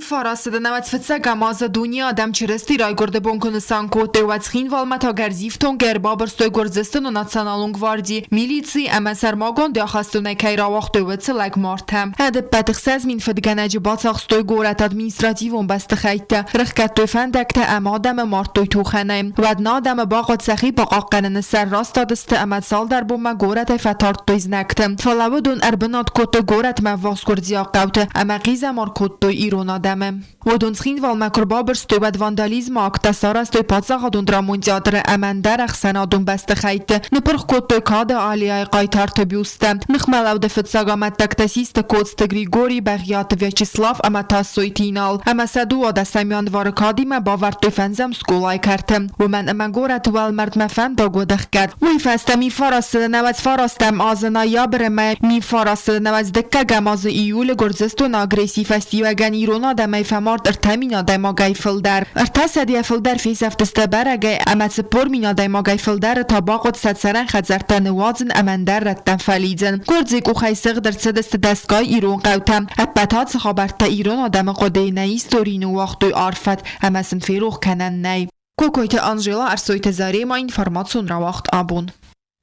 فراسته نوت فتسا ماز دنیا دم چرستی رای گرده بونکنستان کوته و تخین والمتا گرزیفتون گربا برستوی گرزستان و ناتسانالون گواردی میلیتسی اما سرماگون دیاخستونه که را وقتی و تلک مارتم هدب بتخساز من فدگنج باتاخستوی گورت ادمینستراتیوون بست خیته رخکت توی فندکته اما دم مارتوی توخنه ود نادم باقت سخی باقاق قنن سر راست دادسته اما سال در بوم گورت فتارت تویز نکتم فلاودون اربنات کوته گورت مواس گرزیا قوته اما قیزه مار کوتوی ایرون آدمه و دونسخین والمکر بابرستوی ود واندالیزم اکتسارستوی پادزاق دون درامونجادر امن در اخسنا دون بست خیته نپرخ کوتوی کاد آلیای قایتار تبیوسته نخملو دفت ساگامت تکتسیست کوتست گریگوری بغیات ویچیسلاف اما تاسوی تینال اما سدو و دستمیان وارکادی ما باور توی فنزم سکولای کرتم و من اما گورت والمرد مفن دا گودخ کرد وی فسته می فراسته نوز فرستم آزنا یا برمه می فراسته نوز دکه گماز ایول گرزستو ناگریسی فستی و گن ایرونا دمی فمارد ارتمینا دما گای فلدر ارتسدی فلدر فیس افتسته برگه اما سپور مینا دما گای فلدر تا باقود ست سرن خزرتن وازن امندر رتن فلیزن گرزی کو خیسق در سدست دستگاه ایرون قوتم اپتات خبرت ایرون آدم قده نیستورین و وقتوی عرفت اما سن فیروخ کنن نی کوکویت آنجلا ارسویت زاری ما اینفورماسیون را وقت آبون